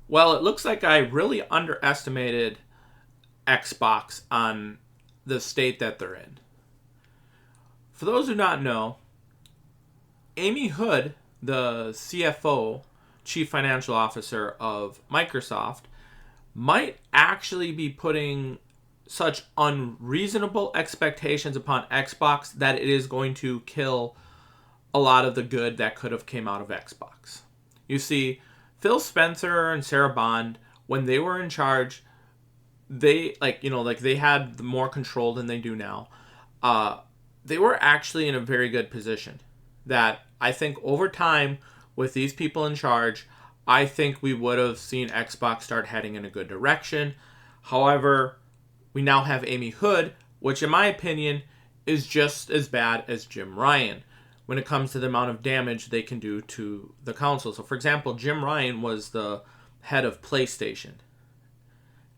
Well, it looks like I really underestimated Xbox on the state that they're in. For those who not know, Amy Hood, the CFO, Chief Financial Officer of Microsoft, might actually be putting such unreasonable expectations upon Xbox that it is going to kill a lot of the good that could have came out of Xbox. You see, Phil Spencer and Sarah Bond, when they were in charge, they they had more control than they do now. They were actually in a very good position. That I think over time, with these people in charge, I think we would have seen Xbox start heading in a good direction. However, we now have Amy Hood, which in my opinion is just as bad as Jim Ryan when it comes to the amount of damage they can do to the console. So for example, Jim Ryan was the head of PlayStation.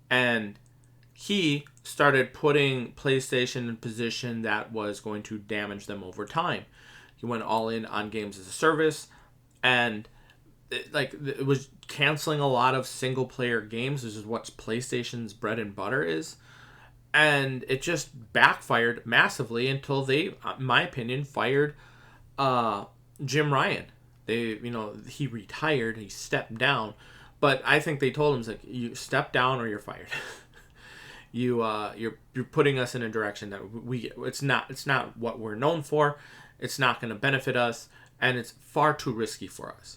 And he started putting PlayStation in a position that was going to damage them over time. He went all in on games as a service, and it was canceling a lot of single player games. This is what PlayStation's bread and butter is, and it just backfired massively until they, in my opinion, fired Jim Ryan. He retired, he stepped down, but I think they told him, like, you step down or you're fired. You're putting us in a direction that it's not what we're known for. It's not going to benefit us, and it's far too risky for us.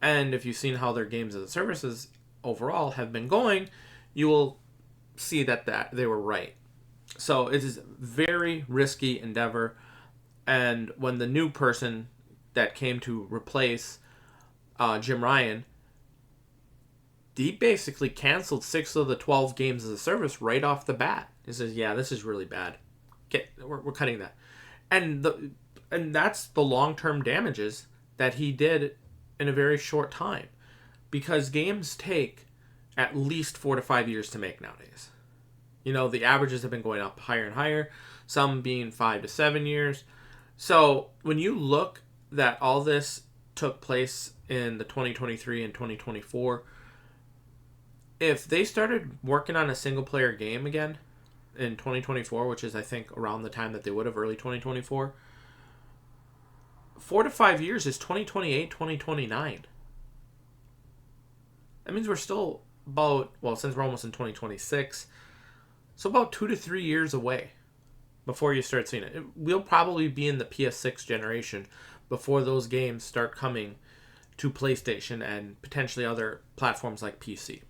And if you've seen how their games as a services overall have been going, you will see that they were right. So it is a very risky endeavor. And when the new person that came to replace Jim Ryan, he basically canceled 6 of the 12 games as a service right off the bat. He says, "Yeah, this is really bad. We're cutting that," and that's the long-term damages that he did in a very short time, because games take at least 4 to 5 years to make nowadays. The averages have been going up higher and higher, some being 5 to 7 years. So when you look that all this took place in the 2023 and 2024, if they started working on a single player game again in 2024, which is I think around the time that they would have, early 2024, 4 to 5 years is 2028, 2029. That means we're still about, well, since we're almost in 2026, so about 2 to 3 years away before you start seeing it. We'll probably be in the PS6 generation before those games start coming to PlayStation and potentially other platforms like PC.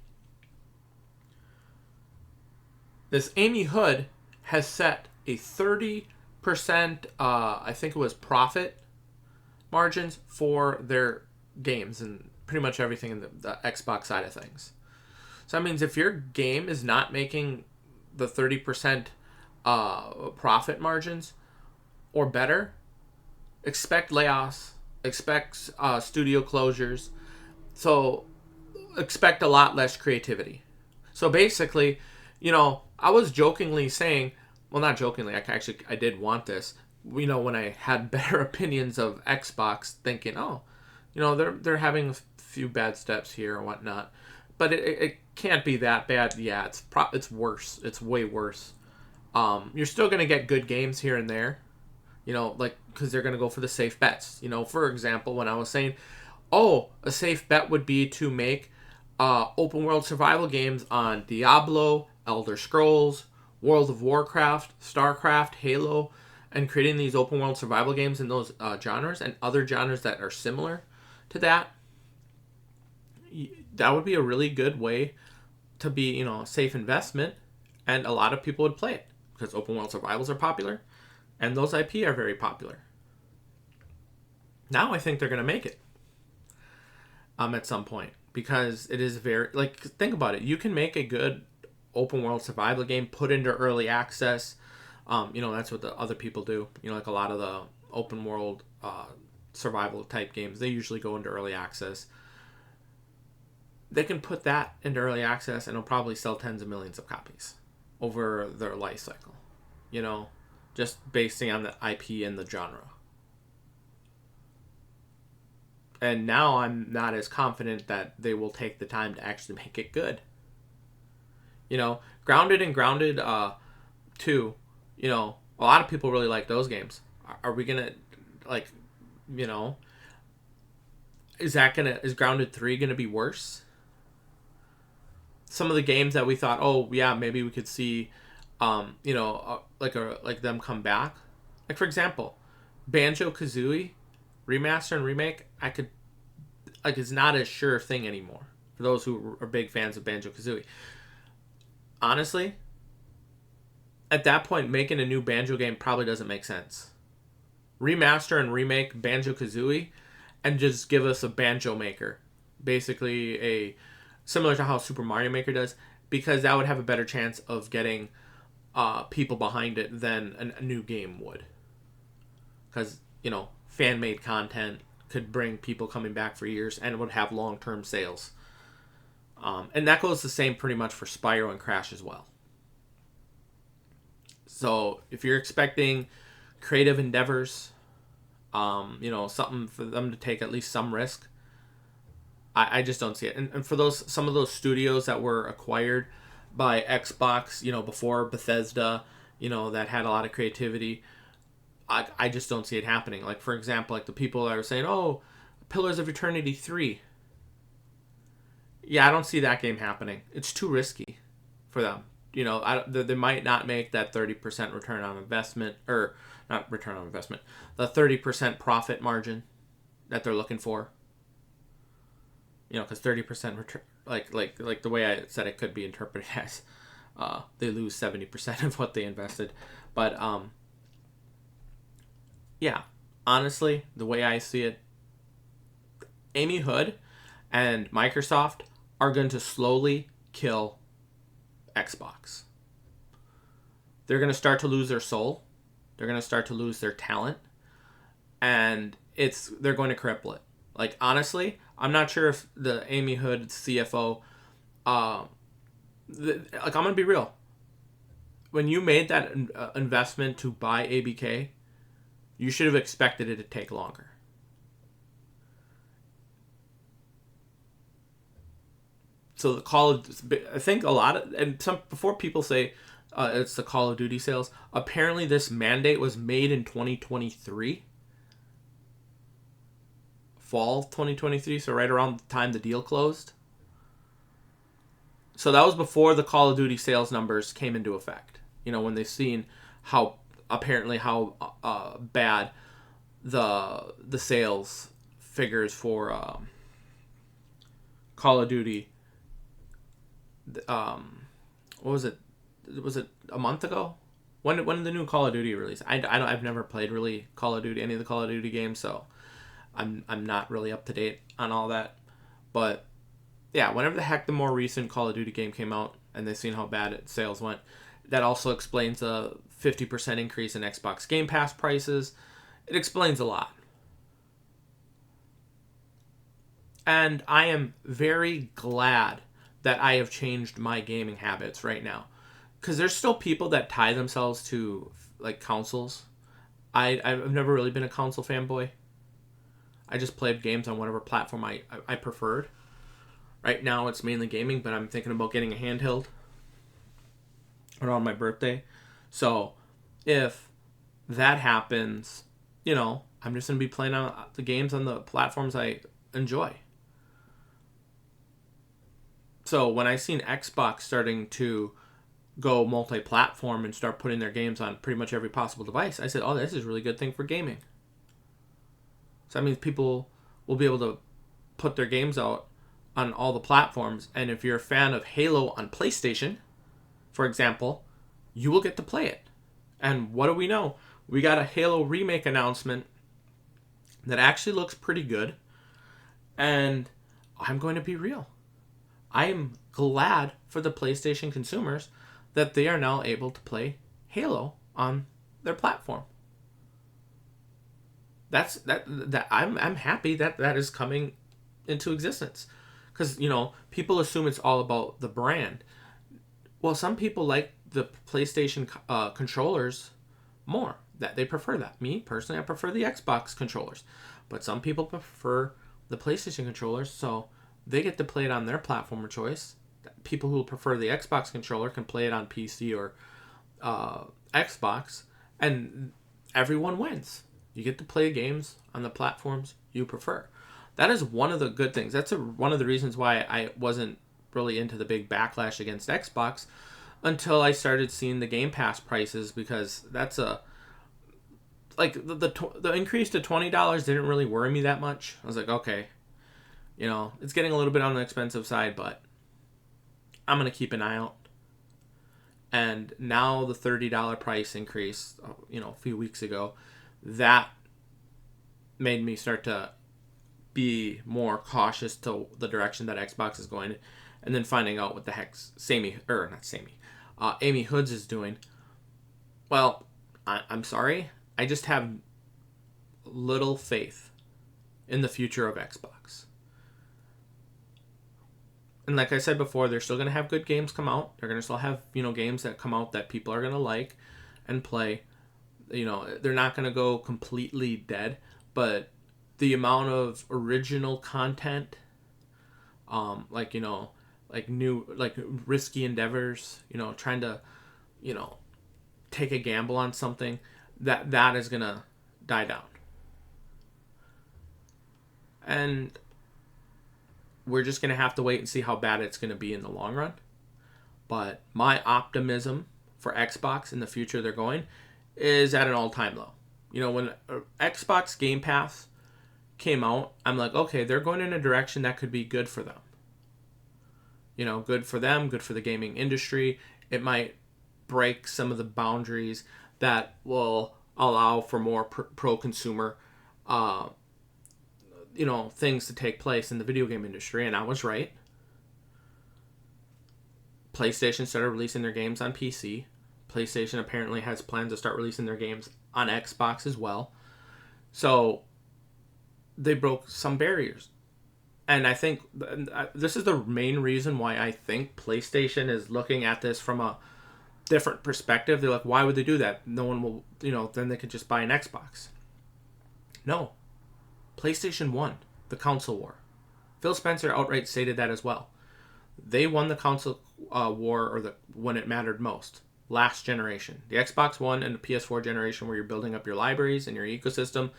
This Amy Hood has set a 30%, I think it was, profit margins for their games and pretty much everything in the Xbox side of things. So that means if your game is not making the 30% profit margins or better, expect layoffs, expect studio closures, so expect a lot less creativity. So basically, I was jokingly saying, well, not jokingly, I did want this, when I had better opinions of Xbox, thinking, oh, they're having a few bad steps here or whatnot, but it can't be that bad. Yeah, it's worse. It's way worse. You're still gonna get good games here and there, because they're gonna go for the safe bets. For example, when I was saying, oh, a safe bet would be to make open world survival games on Diablo, Elder Scrolls, World of Warcraft, StarCraft, Halo, and creating these open world survival games in those genres and other genres that are similar to that. That would be a really good way to be, a safe investment, and a lot of people would play it because open world survivals are popular and those IP are very popular. Now I think they're going to make it at some point, because it is very, think about it. You can make a good open world survival game, put into early access. That's what the other people do. Like a lot of the open world survival type games, they usually go into early access. They can put that into early access and it'll probably sell tens of millions of copies over their life cycle, just basing on the IP and the genre. And now I'm not as confident that they will take the time to actually make it good. Grounded and Grounded 2, a lot of people really like those games. Are we going to, like, is Grounded 3 going to be worse? Some of the games that we thought, oh, yeah, maybe we could see, like them come back. Like, for example, Banjo-Kazooie remaster and remake, it's not a sure thing anymore for those who are big fans of Banjo-Kazooie. Honestly, at that point, making a new Banjo game probably doesn't make sense. Remaster and remake Banjo-Kazooie and just give us a Banjo Maker. Basically, similar to how Super Mario Maker does, because that would have a better chance of getting people behind it than a new game would. Because, fan-made content could bring people coming back for years and would have long-term sales. And that goes the same pretty much for Spyro and Crash as well. So if you're expecting creative endeavors, something for them to take at least some risk, I just don't see it. And for some of those studios that were acquired by Xbox, before Bethesda, that had a lot of creativity, I just don't see it happening. Like, for example, like the people that are saying, oh, Pillars of Eternity 3. Yeah, I don't see that game happening. It's too risky for them. They might not make that 30% return on investment, or not return on investment, the 30% profit margin that they're looking for. Because 30% return, like the way I said it could be interpreted as they lose 70% of what they invested. But yeah, honestly, the way I see it, Amy Hood and Microsoft are going to slowly kill Xbox. They're going to start to lose their soul. They're going to start to lose their talent. And they're going to cripple it. Like, honestly, I'm not sure if the Amy Hood CFO, I'm going to be real. When you made that investment to buy ABK, you should have expected it to take longer. So I think a lot of, and some, before people say it's the Call of Duty sales, apparently this mandate was made in 2023. Fall 2023, so right around the time the deal closed. So that was before the Call of Duty sales numbers came into effect. When they've seen how bad the sales figures for Call of Duty. What was it? Was it a month ago? When did the new Call of Duty release? I've never played really Call of Duty, any of the Call of Duty games, so I'm not really up to date on all that. But yeah, whenever the heck the more recent Call of Duty game came out and they've seen how bad sales went, that also explains a 50% increase in Xbox Game Pass prices. It explains a lot. And I am very glad that I have changed my gaming habits right now. Because there's still people that tie themselves to, like, consoles. I've never really been a console fanboy. I just played games on whatever platform I preferred. Right now it's mainly gaming, but I'm thinking about getting a handheld around my birthday. So if that happens, I'm just going to be playing on the games on the platforms I enjoy. So when I seen Xbox starting to go multi-platform and start putting their games on pretty much every possible device, I said, oh, this is a really good thing for gaming. So that means people will be able to put their games out on all the platforms. And if you're a fan of Halo on PlayStation, for example, you will get to play it. And what do we know? We got a Halo remake announcement that actually looks pretty good. And I'm going to be real. I am glad for the PlayStation consumers that they are now able to play Halo on their platform. I'm happy that is coming into existence. Because, people assume it's all about the brand. Well, some people like the PlayStation controllers more. That they prefer that. Me, personally, I prefer the Xbox controllers. But some people prefer the PlayStation controllers, so they get to play it on their platform of choice. People who prefer the Xbox controller can play it on PC or Xbox, and everyone wins. You get to play games on the platforms you prefer. That is one of the good things. That's one of the reasons why I wasn't really into the big backlash against Xbox until I started seeing the Game Pass prices, because that's a like the increase to $20 didn't really worry me that much. I was like, okay, it's getting a little bit on the expensive side, but I'm gonna keep an eye out. And now the $30 price increase, a few weeks ago, that made me start to be more cautious to the direction that Xbox is going, and then finding out what the heck Amy Hoods is doing. Well, I'm sorry, I just have little faith in the future of Xbox. And like I said before, they're still going to have good games come out. They're going to still have, games that come out that people are going to like and play. They're not going to go completely dead, but the amount of original content, like new, like risky endeavors, trying to, take a gamble on something, that is going to die down. And we're just going to have to wait and see how bad it's going to be in the long run. But my optimism for Xbox in the future they're going is at an all-time low. When Xbox Game Pass came out, I'm like, okay, they're going in a direction that could be good for them. Good for them, good for the gaming industry. It might break some of the boundaries that will allow for more pro-consumer things to take place in the video game industry, and I was right. PlayStation started releasing their games on PC. PlayStation apparently has plans to start releasing their games on Xbox as well. So they broke some barriers. And I think this is the main reason why I think PlayStation is looking at this from a different perspective. They're like, why would they do that? No one will, then they could just buy an Xbox. No. PlayStation won the console war. Phil Spencer outright stated that as well. They won the console war, or when it mattered most. Last generation. The Xbox One and the PS4 generation, where you're building up your libraries and your ecosystem,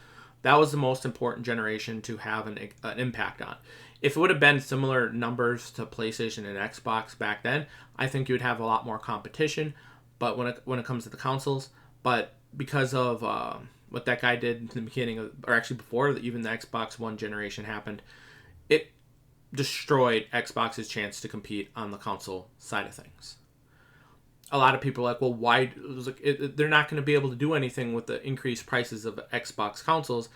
that was the most important generation to have an impact on. If it would have been similar numbers to PlayStation and Xbox back then, I think you would have a lot more competition. But when it comes to the consoles, but because of what that guy did in the beginning of, or actually before even the Xbox One generation happened, it destroyed Xbox's chance to compete on the console side of things. A lot of people are like, well, why? They're not going to be able to do anything with the increased prices of Xbox consoles.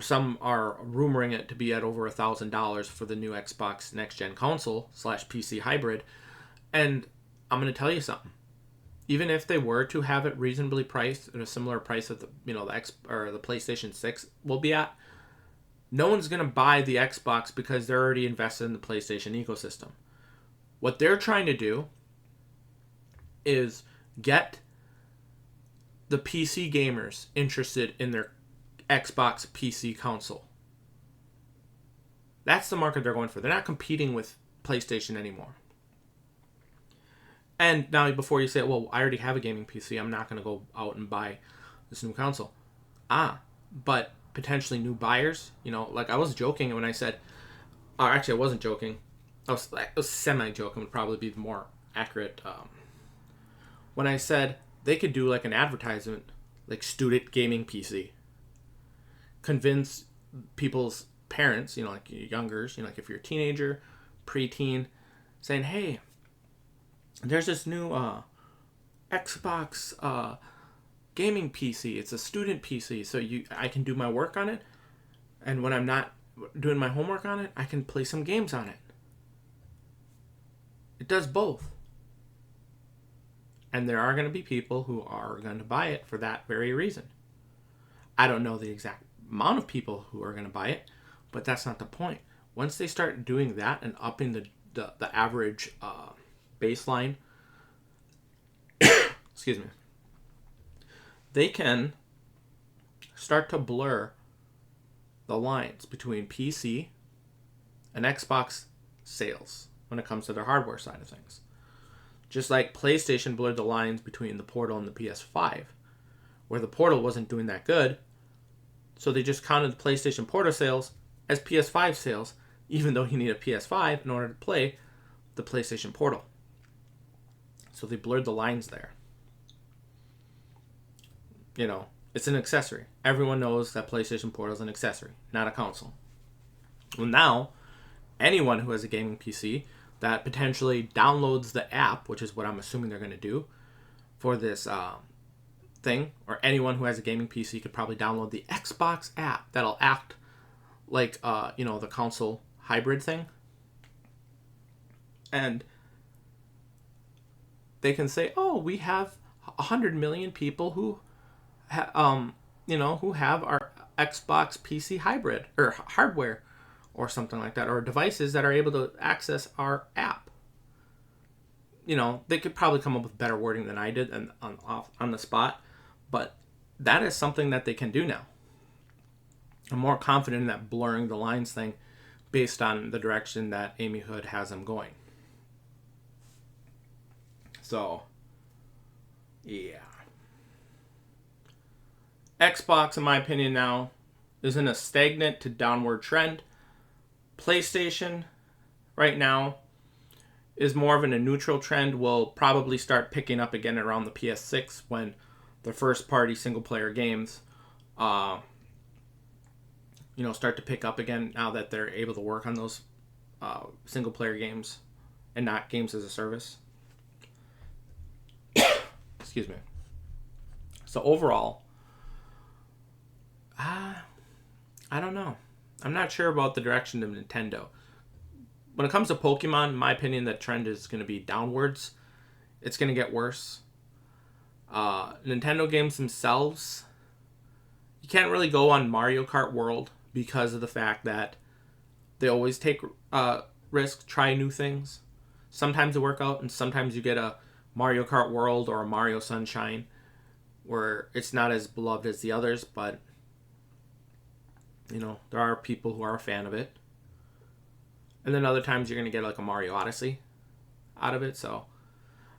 Some are rumoring it to be at over $1,000 for the new Xbox next-gen console / PC hybrid. And I'm going to tell you something. Even if they were to have it reasonably priced at a similar price that the PlayStation 6 will be at, no one's going to buy the Xbox because they're already invested in the PlayStation ecosystem. What they're trying to do is get the PC gamers interested in their Xbox PC console. That's the market they're going for. They're not competing with PlayStation anymore. And now, before you say, well, I already have a gaming PC, I'm not going to go out and buy this new console. But potentially new buyers, like I was joking when I said, or actually I wasn't joking. I was semi-joking, would probably be more accurate. When I said they could do like an advertisement, like student gaming PC. Convince people's parents, like youngers, like if you're a teenager, preteen, saying, hey, there's this new Xbox gaming PC. It's a student PC, so I can do my work on it, and when I'm not doing my homework on it, I can play some games on it. It does both. And there are going to be people who are going to buy it for that very reason. I don't know the exact amount of people who are going to buy it, but that's not the point. Once they start doing that and upping the average baseline, excuse me, they can start to blur the lines between PC and Xbox sales when it comes to their hardware side of things. Just like PlayStation blurred the lines between the Portal and the PS5, where the Portal wasn't doing that good, so they just counted the PlayStation Portal sales as PS5 sales, even though you need a PS5 in order to play the PlayStation Portal. So they blurred the lines there. You know, it's an accessory. Everyone knows that PlayStation Portal is an accessory, not a console. Well, now, anyone who has a gaming PC that potentially downloads the app, which is what I'm assuming they're going to do for this thing, or anyone who has a gaming PC could probably download the Xbox app that'll act like, the console hybrid thing. And they can say, oh, we have 100 million people who who have our Xbox PC hybrid or hardware or something like that, or devices that are able to access our app. They could probably come up with better wording than I did and on the spot, but that is something that they can do now. I'm more confident in that blurring the lines thing based on the direction that Amy Hood has them going. So, yeah. Xbox, in my opinion now, is in a stagnant to downward trend. PlayStation, right now, is more of in a neutral trend. Will probably start picking up again around the PS6 when the first-party single-player games, start to pick up again now that they're able to work on those single-player games and not games as a service. Excuse me. So overall, I don't know. I'm not sure about the direction of Nintendo. When it comes to Pokemon, in my opinion, the trend is going to be downwards. It's going to get worse. Nintendo games themselves, you can't really go on Mario Kart World because of the fact that they always take risks, try new things. Sometimes they work out, and sometimes you get a Mario Kart World or a Mario Sunshine where it's not as beloved as the others, but there are people who are a fan of it. And then other times you're going to get like a Mario Odyssey out of it. So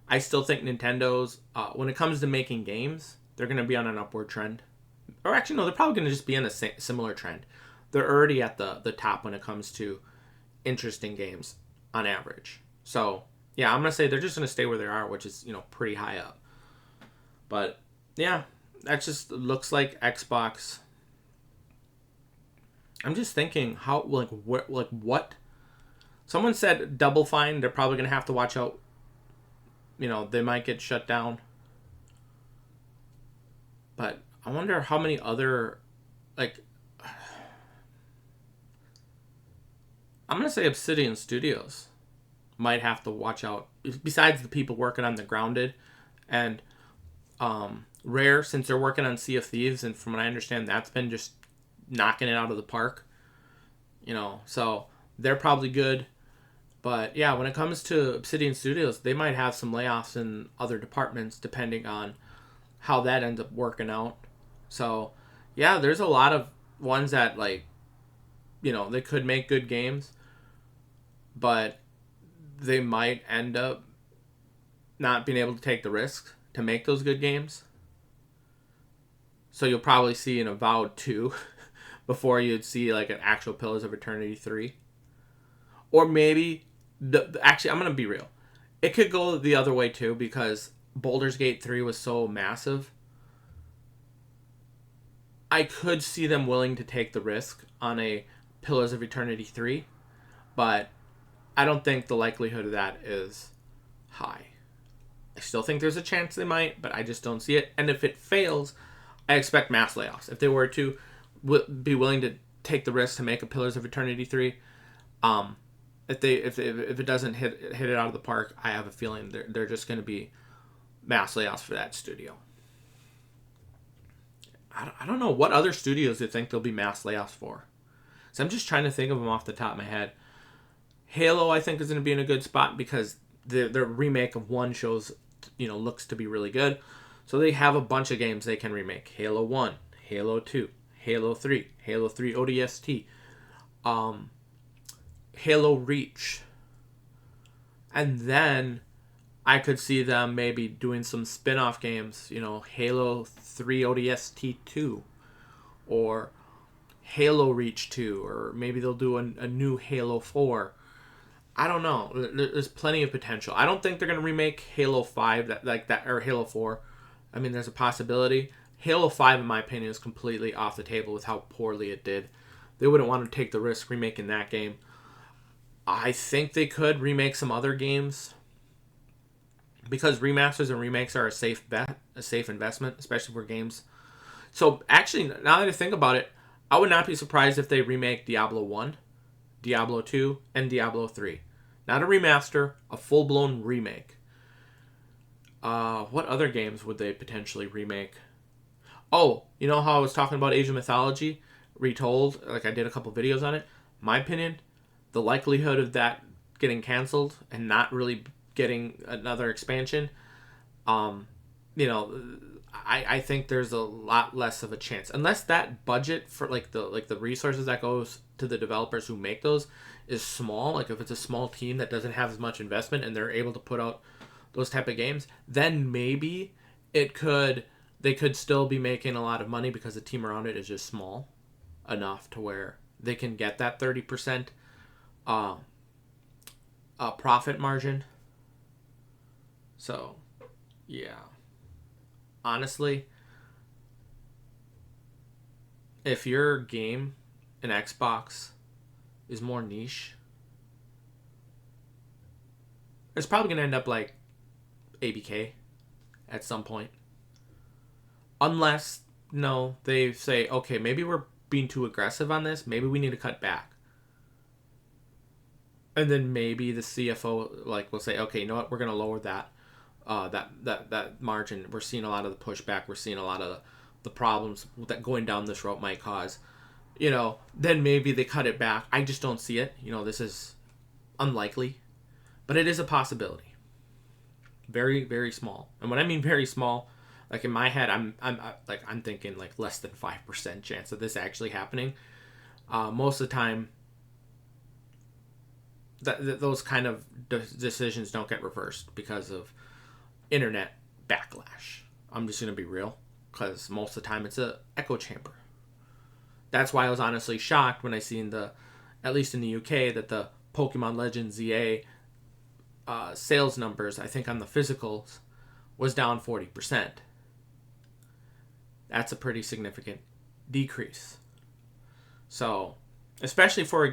I still think Nintendo's, when it comes to making games, they're going to be on an upward trend. Or actually, no, they're probably going to just be in a similar trend. They're already at the top when it comes to interesting games on average. So, yeah, I'm going to say they're just going to stay where they are, which is, pretty high up. But, yeah, that just looks like Xbox. I'm just thinking how, what? Someone said Double Fine. They're probably going to have to watch out. They might get shut down. But I wonder how many other, I'm going to say Obsidian Studios might have to watch out. Besides the people working on the Grounded and Rare, since they're working on Sea of Thieves, and from what I understand, that's been just knocking it out of the park. So they're probably good. But yeah, when it comes to Obsidian Studios, they might have some layoffs in other departments depending on how that ends up working out. So yeah, there's a lot of ones that they could make good games, but they might end up not being able to take the risk to make those good games. So you'll probably see an Avowed 2 before you'd see an actual Pillars of Eternity 3. Or maybe, actually, I'm going to be real. It could go the other way too, because Baldur's Gate 3 was so massive. I could see them willing to take the risk on a Pillars of Eternity 3, but I don't think the likelihood of that is high. I still think there's a chance they might, but I just don't see it. And if it fails, I expect mass layoffs. If they were to be willing to take the risk to make a Pillars of Eternity 3, if it doesn't hit it out of the park, I have a feeling they're just going to be mass layoffs for that studio. I don't know what other studios you think there'll be mass layoffs for. So I'm just trying to think of them off the top of my head. Halo, I think, is going to be in a good spot because their remake of 1 shows, looks to be really good. So they have a bunch of games they can remake. Halo 1, Halo 2, Halo 3, Halo 3 ODST. Halo Reach. And then I could see them maybe doing some spin-off games, Halo 3 ODST 2 or Halo Reach 2, or maybe they'll do a new Halo 4. I don't know. There's plenty of potential. I don't think they're going to remake Halo 5 or Halo 4. I mean, there's a possibility. Halo 5, in my opinion, is completely off the table with how poorly it did. They wouldn't want to take the risk remaking that game. I think they could remake some other games, because remasters and remakes are a safe bet, a safe investment, especially for games. So actually, now that I think about it, I would not be surprised if they remake Diablo 1, Diablo 2, and Diablo 3. Not a remaster, a full-blown remake. What other games would they potentially remake? Oh, you know how I was talking about Asian mythology retold? Like I did a couple videos on it. My opinion, the likelihood of that getting canceled and not really getting another expansion, I think there's a lot less of a chance, unless that budget for the resources that goes to the developers who make those is small. Like if it's a small team that doesn't have as much investment and they're able to put out those type of games, then maybe they could still be making a lot of money because the team around it is just small enough to where they can get that 30% profit margin. So, yeah. Honestly, if your game in Xbox is more niche, it's probably going to end up like ABK at some point. Unless, no, they say, okay, maybe we're being too aggressive on this. Maybe we need to cut back. And then maybe the CFO will say, okay, you know what, we're going to lower that margin. We're seeing a lot of the pushback. We're seeing a lot of the problems that going down this route might cause. Then maybe they cut it back. I just don't see it. This is unlikely, but it is a possibility. Very, very small. And when I mean very small, like in my head, I'm thinking like less than 5% chance of this actually happening. Most of the time, those kind of decisions don't get reversed because of internet backlash. I'm just going to be real, because most of the time it's a echo chamber. That's why I was honestly shocked when I seen at least in the UK, that the Pokemon Legends ZA sales numbers, I think on the physicals, was down 40%. That's a pretty significant decrease. So, especially for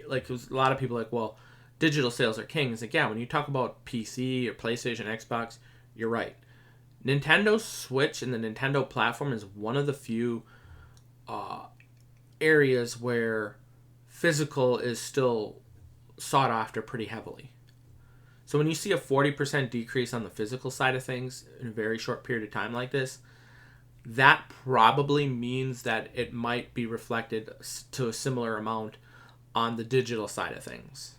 like a lot of people like, well, digital sales are king. It's like, yeah, when you talk about PC or PlayStation, Xbox, you're right. Nintendo Switch and the Nintendo platform is one of the few areas where physical is still sought after pretty heavily. So when you see a 40% decrease on the physical side of things in a very short period of time like this, that probably means that it might be reflected to a similar amount on the digital side of things.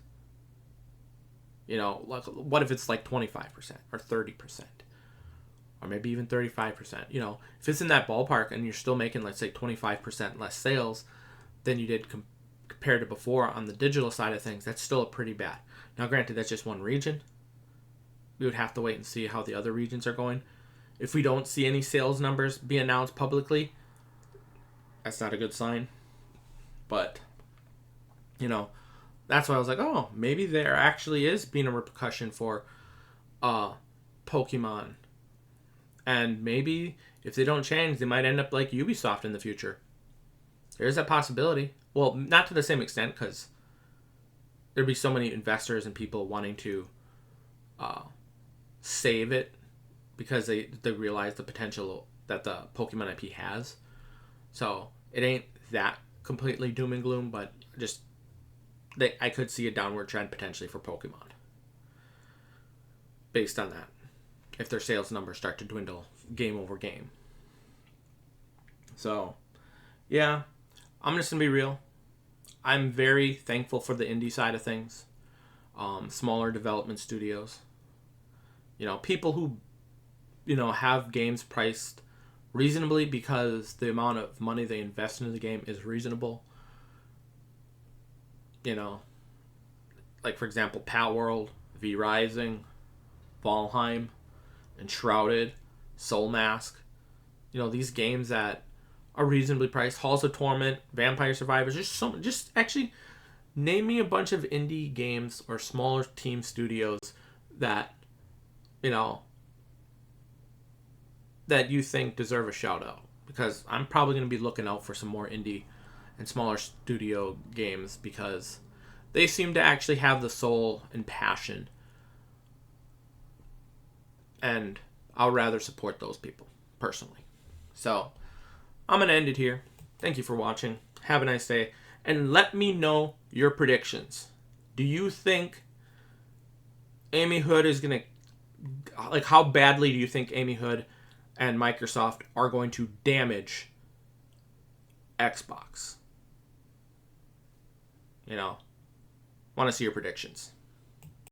Like, what if it's like 25% or 30%? Or maybe even 35%. If it's in that ballpark and you're still making, let's say, 25% less sales than you did compared to before on the digital side of things, that's still pretty bad. Now, granted, that's just one region. We would have to wait and see how the other regions are going. If we don't see any sales numbers be announced publicly, that's not a good sign. But, that's why I was like, oh, maybe there actually is being a repercussion for Pokemon. And maybe if they don't change, they might end up like Ubisoft in the future. There's that possibility. Well, not to the same extent, because there'd be so many investors and people wanting to save it because they realize the potential that the Pokemon IP has. So it ain't that completely doom and gloom, but just I could see a downward trend potentially for Pokemon based on that, if their sales numbers start to dwindle game over game. So, yeah, I'm just going to be real. I'm very thankful for the indie side of things. Smaller development studios. People who, have games priced reasonably because the amount of money they invest into the game is reasonable. like for example, Pal World, V Rising, Valheim, Enshrouded, Soul Mask. You know, these games that are reasonably priced. Halls of Torment, Vampire Survivors. Just actually name me a bunch of indie games or smaller team studios that, you know, that you think deserve a shout out. Because I'm probably going to be looking out for some more indie and smaller studio games because they seem to actually have the soul and passion. And I'll rather support those people, personally. So, I'm going to end it here. Thank you for watching. Have a nice day. And let me know your predictions. Do you think Amy Hood is going to... Like, how badly do you think Amy Hood and Microsoft are going to damage Xbox? You know, want to see your predictions.